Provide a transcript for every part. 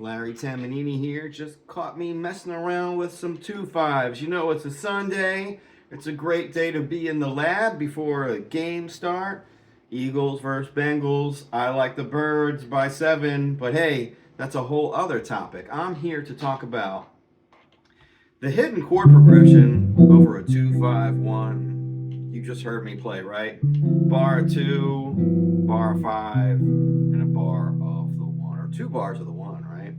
Larry Tamanini here. Just caught me messing around with some 2/5s. You know, it's a Sunday. It's a great day to be in the lab before a game start. Eagles versus Bengals. I like the Birds by 7, but hey, that's a whole other topic. I'm here to talk about the hidden chord progression over a 2-5-1. You just heard me play, right? Bar 2, bar 5, and a bar of the 1, or 2 bars of the 1, right?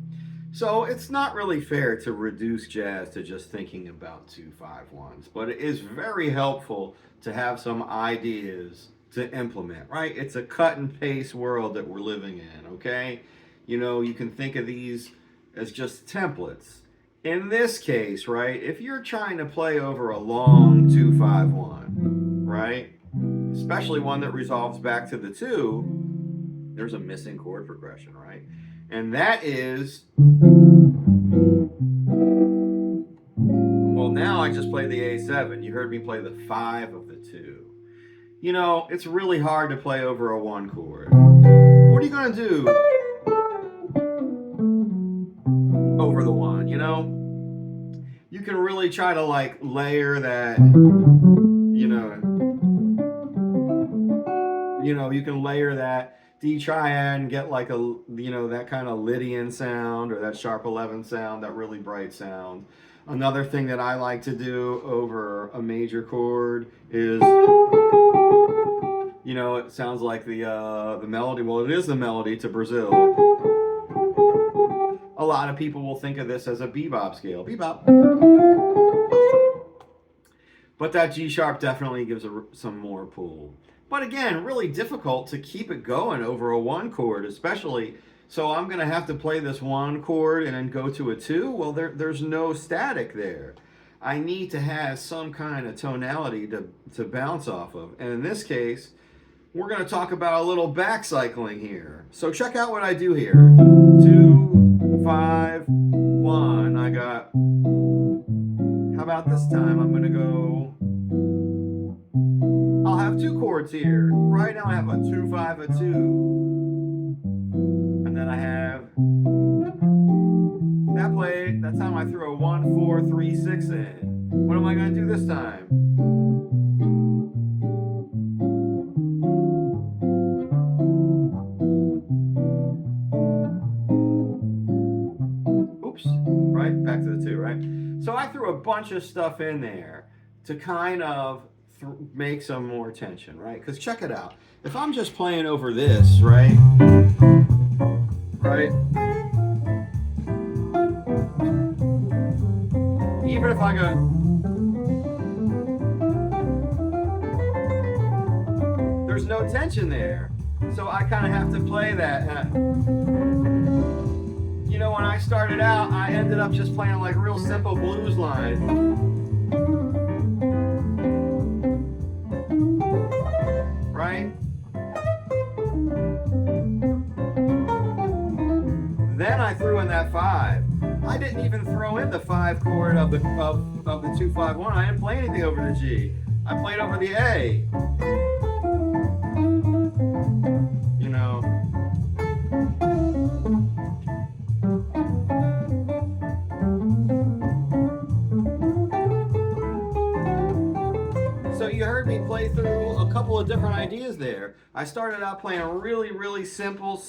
So it's not really fair to reduce jazz to just thinking about 2-5-1s, but it is very helpful to have some ideas to implement, right? It's a cut and paste world that we're living in, okay? You know, you can think of these as just templates. In this case, right, if you're trying to play over a long 2-5-1, right, especially one that resolves back to the 2, there's a missing chord progression, right? And that is, well, now I just played the A7. You heard me play the 5 of the 2. You know, it's really hard to play over a 1 chord. What are you going to do over the 1, you know? You can really try to like layer that, you can layer that D triad and get like a, that kind of Lydian sound or that sharp 11 sound, that really bright sound. Another thing that I like to do over a major chord is, it sounds like the melody. Well, it is the melody to Brazil. A lot of people will think of this as a bebop scale. Bebop. But that G sharp definitely gives some more pull. But again, really difficult to keep it going over a 1 chord, especially. So I'm going to have to play this 1 chord and then go to a 2. Well, there's no static there. I need to have some kind of tonality to bounce off of. And in this case, we're going to talk about a little back cycling here. So check out what I do here. 2, 5, 1. I got, how about this time? I'm going to go, I'll have 2 chords here. Right now I have a 2-5, a 2. And then I have, that time I threw a 1, 4, 3, 6 in. What am I going to do this time? Right? Back to the 2, right? So I threw a bunch of stuff in there to kind of make some more tension, right? Because check it out. If I'm just playing over this, right? Even if I go, there's no tension there. So I kind of have to play that. When I started out, I ended up just playing like real simple blues lines. Right? Then I threw in that 5. I didn't even throw in the 5 chord of the 2-5-1. I didn't play anything over the G. I played over the A. So you heard me play through a couple of different ideas there. I started out playing really, really simple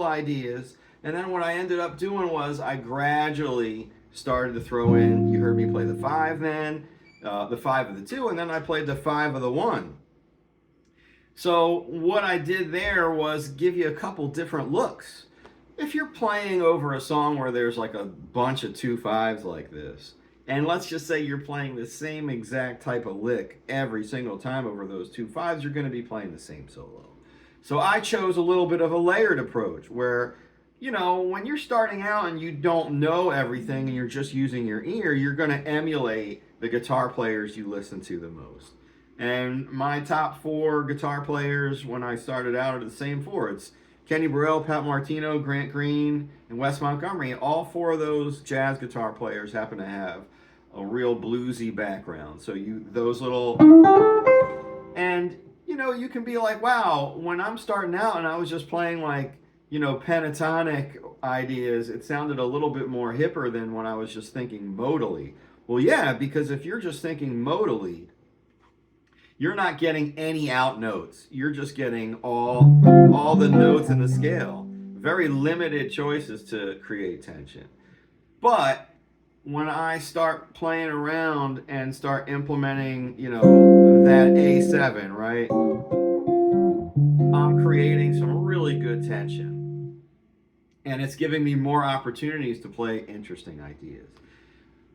ideas. And then what I ended up doing was I gradually started to throw in, you heard me play the 5 then, the 5 of the 2, and then I played the 5 of the 1. So what I did there was give you a couple different looks. If you're playing over a song where there's like a bunch of 2-5s like this, and let's just say you're playing the same exact type of lick every single time over those 2-5s, you're going to be playing the same solo. So I chose a little bit of a layered approach where, when you're starting out and you don't know everything and you're just using your ear, you're going to emulate the guitar players you listen to the most. And my top 4 guitar players when I started out are the same 4. It's Kenny Burrell, Pat Martino, Grant Green, and Wes Montgomery. All 4 of those jazz guitar players happen to have a real bluesy background. So those little, and you can be like, wow, when I'm starting out and I was just playing like pentatonic ideas, it sounded a little bit more hipper than when I was just thinking modally. Well, yeah, because if you're just thinking modally, you're not getting any out notes. You're just getting all the notes in the scale. Very limited choices to create tension. But when I start playing around and start implementing, that A7, right? I'm creating some really good tension. And it's giving me more opportunities to play interesting ideas.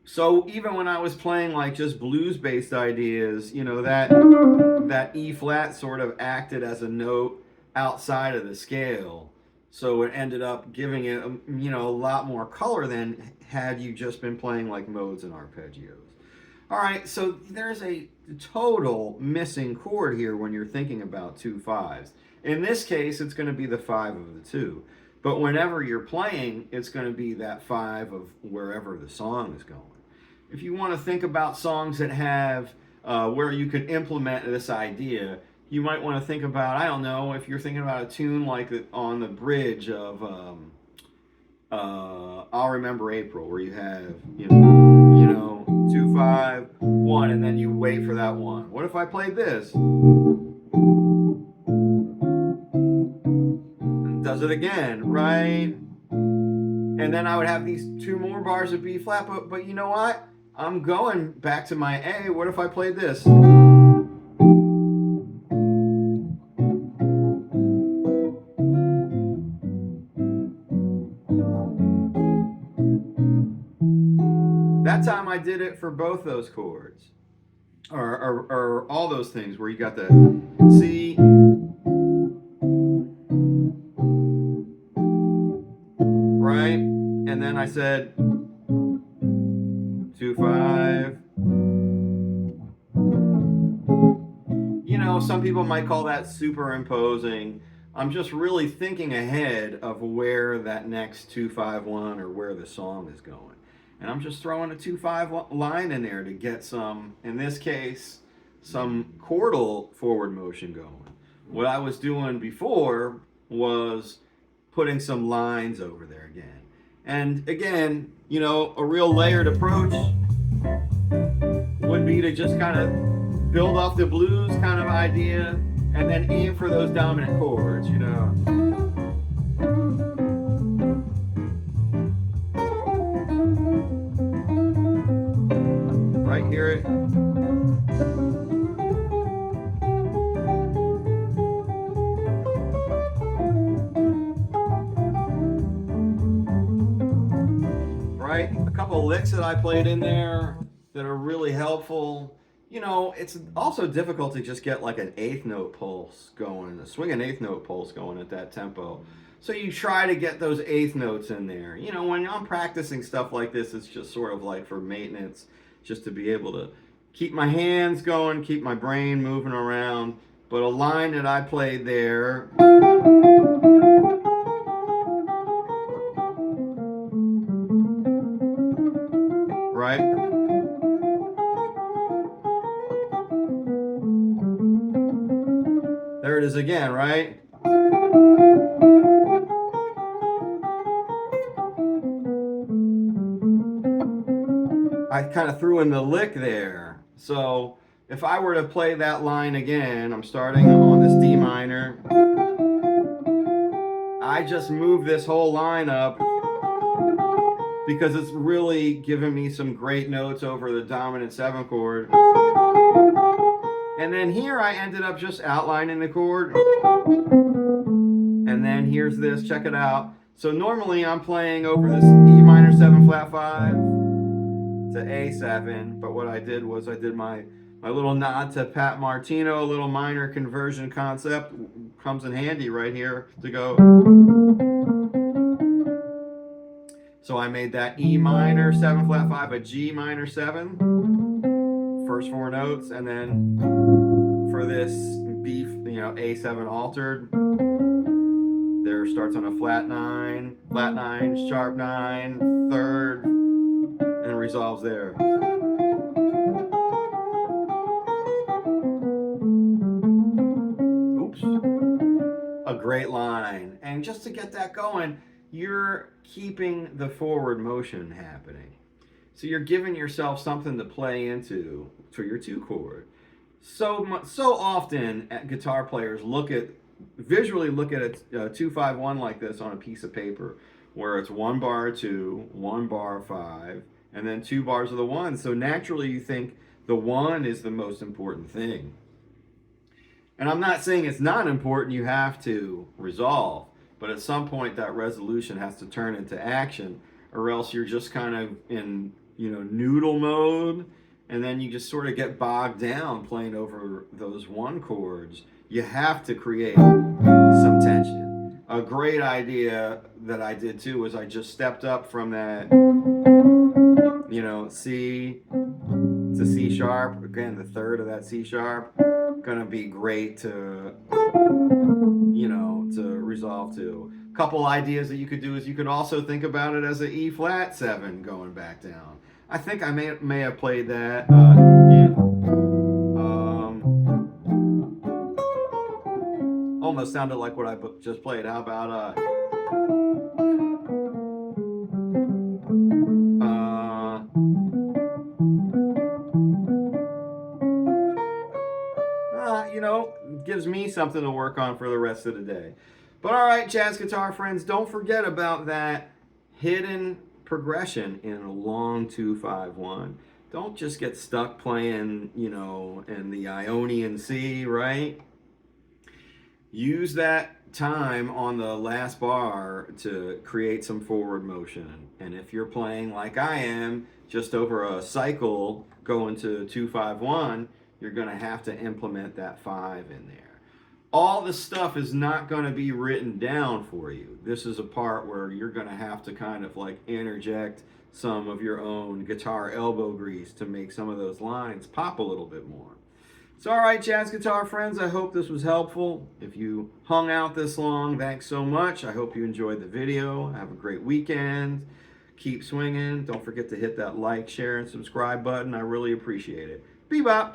So even when I was playing like just blues-based ideas, that E flat sort of acted as a note outside of the scale. So it ended up giving it, a lot more color than had you just been playing like modes and arpeggios. All right, so there's a total missing chord here when you're thinking about 2/5s. In this case, it's going to be the 5 of the 2. But whenever you're playing, it's going to be that 5 of wherever the song is going. If you want to think about songs that have where you could implement this idea, you might want to think about, I don't know, if you're thinking about a tune like on the bridge of I'll Remember April, where you have, 2, 5, 1, and then you wait for that 1. What if I played this? And does it again, right? And then I would have these 2 more bars of B flat, but you know what? I'm going back to my A. What if I played this? That time I did it for both those chords. Or all those things where you got the C, right? And then I said 2, 5. Some people might call that superimposing. I'm just really thinking ahead of where that next 2, 5, 1 or where the song is going. And I'm just throwing a 2, 5 line in there to get some, in this case, some chordal forward motion going. What I was doing before was putting some lines over there again. And again, a real layered approach would be to just kind of build off the blues kind of idea and then aim for those dominant chords, Right, hear it? Right? A couple licks that I played in there that are really helpful. It's also difficult to just get like an 8th note pulse going, a swing an 8th note pulse going at that tempo. So you try to get those 8th notes in there. When I'm practicing stuff like this, it's just sort of like for maintenance, just to be able to keep my hands going, keep my brain moving around. But a line that I played there, right? There it is again, right? I kind of threw in the lick there. So if I were to play that line again, I'm starting on this D minor. I just move this whole line up because it's really giving me some great notes over the dominant 7 chord. And then here I ended up just outlining the chord. And then here's this, check it out. So normally I'm playing over this E minor 7 flat 5 to A7, but what I did was I did my little nod to Pat Martino, a little minor conversion concept. Comes in handy right here to go. So I made that E minor 7 flat 5 a G minor 7. First 4 notes, and then for this B, A7 altered, there starts on a flat 9, sharp 9, 3rd, and resolves there. Oops. A a great line. And just to get that going, you're keeping the forward motion happening. So you're giving yourself something to play into for your 2 chord. So often guitar players visually look at a 2-5-1 like this on a piece of paper, where it's 1 bar 2, 1 bar 5, and then 2 bars of the 1. So naturally you think the 1 is the most important thing. And I'm not saying it's not important, you have to resolve, but at some point that resolution has to turn into action, or else you're just kind of in, noodle mode, and then you just sort of get bogged down playing over those 1 chords. You have to create some tension. A great idea that I did too was I just stepped up from that, C to C sharp. Again, the 3rd of that C sharp. Gonna be great to, to resolve to. Couple ideas that you could do is you could also think about it as an E flat 7 going back down. I think I may have played that. Almost sounded like what I just played. How about gives me something to work on for the rest of the day. But all right, jazz guitar friends, don't forget about that hidden progression in a long 2-5-1. Don't just get stuck playing, in the Ionian C, right? Use that time on the last bar to create some forward motion. And if you're playing like I am, just over a cycle going to 2-5-1, you're going to have to implement that 5 in there. All the stuff is not going to be written down for you. This is a part where you're going to have to kind of like interject some of your own guitar elbow grease to make some of those lines pop a little bit more. So all right, jazz guitar friends, I hope this was helpful. If you hung out this long, thanks so much. I hope you enjoyed the video. Have a great weekend. Keep swinging. Don't forget to hit that like, share, and subscribe button. I really appreciate it. Bebop!